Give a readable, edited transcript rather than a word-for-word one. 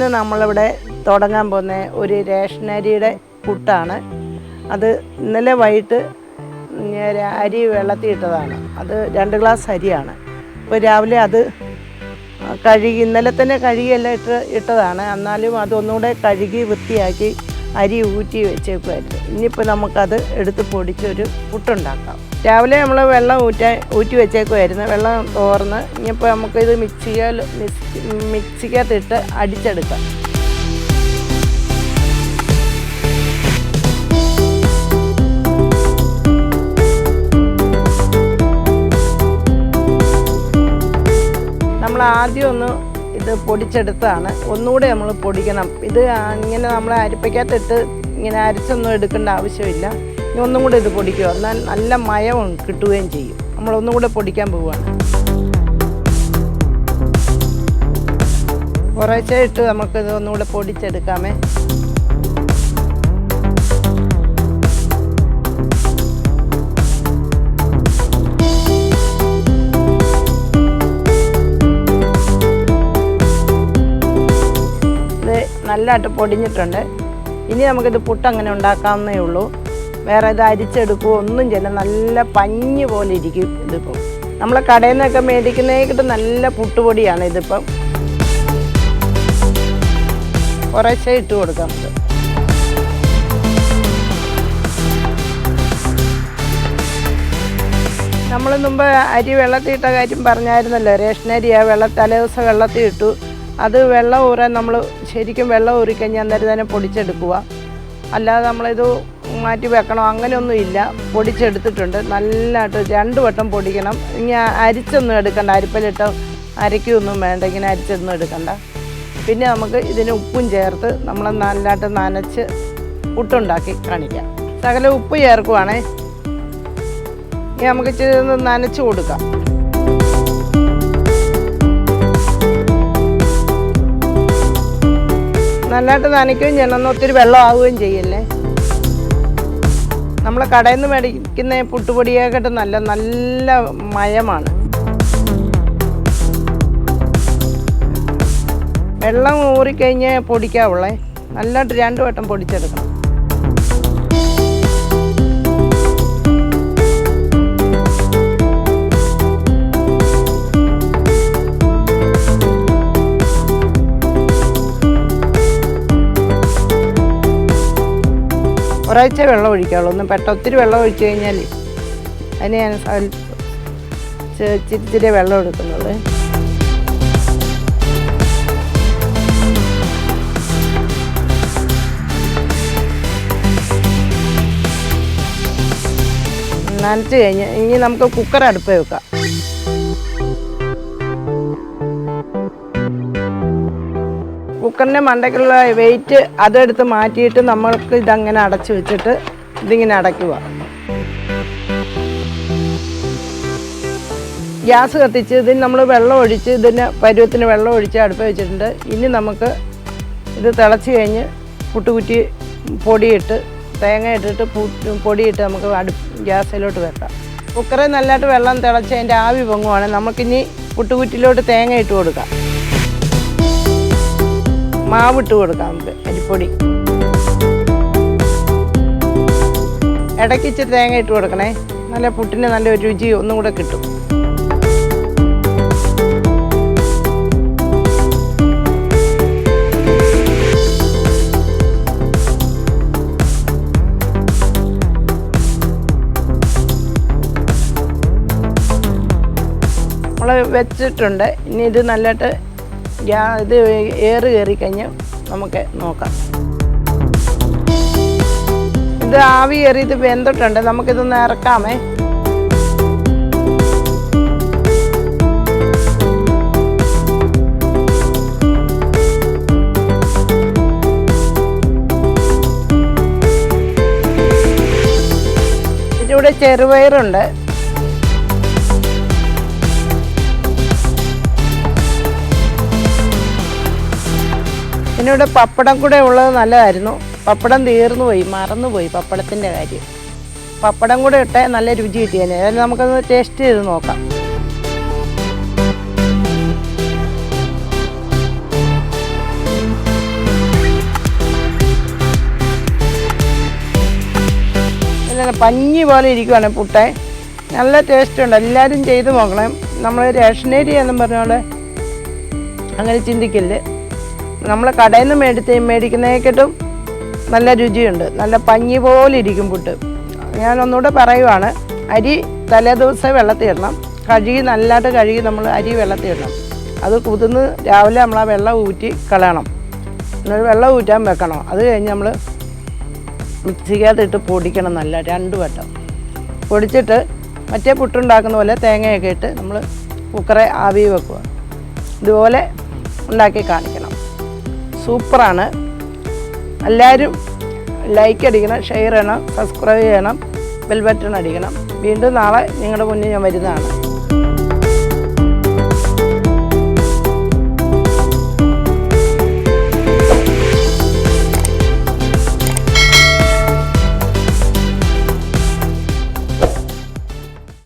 ഇന്ന് നമ്മളിവിടെ തുടങ്ങാൻ പോകുന്ന ഒരു റേഷനരിയുടെ പുട്ടാണ്. അത് ഇന്നലെ വൈകിട്ട് അരി വെള്ളത്തിൽ ഇട്ടതാണ്. അത് 2 ഗ്ലാസ് അരിയാണ്. അപ്പോൾ രാവിലെ അത് കഴുകി, ഇന്നലെ തന്നെ കഴുകിയെല്ലാം ഇട്ടതാണ്. എന്നാലും അതൊന്നുകൂടെ കഴുകി വൃത്തിയാക്കി അരി ഊറ്റി വെച്ചേക്കുമായിരുന്നു. ഇനിയിപ്പോൾ നമുക്കത് എടുത്ത് പൊടിച്ചൊരു പുട്ടുണ്ടാക്കാം. രാവിലെ നമ്മൾ വെള്ളം ഊറ്റി വെച്ചേക്കുമായിരുന്നു. വെള്ളം തോർന്ന് ഇനിയിപ്പോൾ നമുക്കിത് മിക്സിക്കകത്തിട്ട് അടിച്ചെടുക്കാം. നമ്മൾ ആദ്യം ഒന്ന് ഇത് പൊടിച്ചെടുത്താണ്. ഒന്നുകൂടെ നമ്മൾ പൊടിക്കണം. ഇത് ഇങ്ങനെ നമ്മൾ അരിപ്പയ്ക്കകത്തിട്ട് ഇങ്ങനെ അരച്ചൊന്നും എടുക്കേണ്ട ആവശ്യമില്ല. ഇനി ഒന്നും കൂടെ ഇത് പൊടിക്കുക, എന്നാൽ നല്ല മയവും കിട്ടുകയും ചെയ്യും. നമ്മളൊന്നും കൂടെ പൊടിക്കാൻ പോവുകയാണ്. കുറേശ്ശെ ഇട്ട് നമുക്കിത് ഒന്നുകൂടെ പൊടിച്ചെടുക്കാമേ. നല്ലതായിട്ട് പൊടിഞ്ഞിട്ടുണ്ട്. ഇനി നമുക്കിത് പുട്ടങ്ങനെ ഉണ്ടാക്കാവുന്നേ ഉള്ളൂ. വേറെ ഇത് അരിച്ചെടുക്കുകയോ ഒന്നും ചെയ്യില്ല. നല്ല പഞ്ഞ് പോലെ ഇരിക്കും. ഇതിപ്പം നമ്മൾ കടയിൽ നിന്നൊക്കെ മേടിക്കുന്നതിട്ട് നല്ല പുട്ടുപൊടിയാണ്. ഇതിപ്പം കുറേശ്ശെ ഇട്ട് കൊടുക്കാം. നമ്മൾ മുമ്പ് അരി വെള്ളത്തിൽ ഇട്ട കാര്യം പറഞ്ഞായിരുന്നല്ലോ. റേഷനരി തലേദിവസം വെള്ളത്തിൽ ഇട്ടു. അത് വെള്ളം ഊറാൻ നമ്മൾ ശരിക്കും വെള്ളം ഊറിക്കഴിഞ്ഞാൽ അന്നേരം തന്നെ പൊടിച്ചെടുക്കുക. അല്ലാതെ നമ്മളിത് മാറ്റി വെക്കണം അങ്ങനെയൊന്നും ഇല്ല. പൊടിച്ചെടുത്തിട്ടുണ്ട്. നല്ലതായിട്ട് 2 വട്ടം പൊടിക്കണം. ഇനി അരിച്ചൊന്നും എടുക്കണ്ട. അരിപ്പലിട്ട് അരയ്ക്കൊന്നും വേണ്ട. ഇങ്ങനെ അരിച്ചൊന്നും എടുക്കണ്ട. പിന്നെ നമുക്ക് ഇതിന് ഉപ്പും ചേർത്ത് നമ്മൾ നല്ലതായിട്ട് നനച്ച് പുട്ടുണ്ടാക്കി കാണിക്കാം. ശകലം ഉപ്പ് ചേർക്കുവാണേ. ഇനി നമുക്ക് ഇച്ചിരി നനച്ച് കൊടുക്കാം. നല്ലതായിട്ട് നനയ്ക്കുകയും ചെയ്യണം. ഒത്തിരി വെള്ളം ആവുകയും ചെയ്യല്ലേ. നമ്മൾ കടയിൽ നിന്ന് മേടിക്കുന്ന പുട്ടുപൊടിയേക്കാട്ട് നല്ല മയമാണ്. വെള്ളം ഊറിക്കഴിഞ്ഞ് പൊടിക്കാവുള്ളേ. നല്ലതായിട്ട് 2 വട്ടം പൊടിച്ചെടുക്കണം. ഒരാഴ്ച വെള്ളം ഒഴിക്കാവുള്ളൂ. ഒന്നും ഒത്തിരി വെള്ളം ഒഴിച്ച് കഴിഞ്ഞാൽ അതിന് ഞാൻ ഇച്ചിരി വെള്ളം എടുക്കുന്നത്. നനച്ച് കഴിഞ്ഞ് ഇനി നമുക്ക് കുക്കർ അടുപ്പ് വെക്കാം. കുക്കറിൻ്റെ മണ്ടയ്ക്കുള്ള വെയിറ്റ് അതെടുത്ത് മാറ്റിയിട്ട് നമ്മൾക്ക് ഇതങ്ങനെ അടച്ച് വെച്ചിട്ട് ഇതിങ്ങനെ അടയ്ക്കുക. ഗ്യാസ് കത്തിച്ച് ഇതിന് നമ്മൾ വെള്ളം ഒഴിച്ച് ഇതിന് പരുവത്തിന് വെള്ളം ഒഴിച്ച് അടുപ്പ് വെച്ചിട്ടുണ്ട്. ഇനി നമുക്ക് ഇത് തിളച്ച് കഴിഞ്ഞ് പുട്ടുകുറ്റി പൊടിയിട്ട് തേങ്ങ ഇട്ടിട്ട് പൊടിയിട്ട് നമുക്ക് ഗ്യാസിലോട്ട് വെക്കാം. കുക്കറിൽ നല്ലതായിട്ട് വെള്ളം തിളച്ച് അതിൻ്റെ ആവി പൊങ്ങുവാണ്. നമുക്കിനി പുട്ടുകുറ്റിയിലോട്ട് തേങ്ങ ഇട്ട് കൊടുക്കാം. മാവിട്ട് കൊടുക്കാം. നമുക്ക് അരിപ്പൊടി ഇടയ്ക്കിച്ച് തേങ്ങ ഇട്ട് കൊടുക്കണേ. നല്ല പുട്ടിന് നല്ലൊരു രുചി ഒന്നും കൂടെ കിട്ടും. നമ്മൾ വെച്ചിട്ടുണ്ട്. ഇനി ഇത് നല്ലതായിട്ട് ഇത് ഏറ് കയറിക്കഴിഞ്ഞ് നമുക്ക് നോക്കാം. ഇത് ആവി കയറിയത് വെന്തിട്ടുണ്ട്. നമുക്കിതൊന്ന് ഇറക്കാമേ. ഇതിലൂടെ ചെറുപയറുണ്ട്. ഇതിനൂടെ പപ്പടം കൂടെ ഉള്ളത് നല്ലതായിരുന്നു. പപ്പടം തീർന്നു പോയി, മറന്നുപോയി പപ്പടത്തിൻ്റെ കാര്യം. പപ്പടം കൂടെ ഇട്ടാൽ നല്ല രുചി കിട്ടിയേനെ. അതായത് നമുക്കൊന്ന് ടേസ്റ്റ് ചെയ്ത് നോക്കാം. പഞ്ഞി പോലെ ഇരിക്കുവാണ് പുട്ടേ. നല്ല ടേസ്റ്റ് ഉണ്ട്. എല്ലാവരും ചെയ്ത് നോക്കണം. നമ്മൾ റേഷനരി എന്നും പറഞ്ഞോണ്ട് അങ്ങനെ ചിന്തിക്കില്ല. നമ്മൾ കടയിൽ നിന്ന് മേടിക്കുന്നതിനെക്കാട്ടും നല്ല രുചിയുണ്ട്. നല്ല പഞ്ഞി പോലെ ഇരിക്കും പുട്ട്. ഞാനൊന്നുകൂടെ പറയുവാണ്, അരി തലേദിവസം വെള്ളത്തിൽ ഇടണം. നല്ലതായിട്ട് കഴുകി നമ്മൾ അരി വെള്ളത്തിൽ ഇടണം. അത് കുതിർന്ന് രാവിലെ നമ്മൾ ആ വെള്ളം ഊറ്റി കളയണം. എന്നിട്ട് വെള്ളം ഊറ്റാൻ വെക്കണം. അത് കഴിഞ്ഞ് നമ്മൾ മിക്സിക്കകത്തിട്ട് പൊടിക്കണം. നല്ല 2 വട്ടം പൊടിച്ചിട്ട് മറ്റേ പുട്ടുണ്ടാക്കുന്ന പോലെ തേങ്ങയൊക്കെ ഇട്ട് നമ്മൾ കുക്കറെ ആവി വെക്കുക. ഇതുപോലെ ഉണ്ടാക്കി കാണിക്കണം. സൂപ്പറാണ്. എല്ലാവരും ലൈക്ക് അടിക്കണം, ഷെയർ ചെയ്യണം, സബ്സ്ക്രൈബ് ചെയ്യണം, ബെൽ ബട്ടൺ അടിക്കണം. വീണ്ടും നാളെ നിങ്ങളുടെ മുന്നിൽ ഞാൻ വരുന്നതാണ്.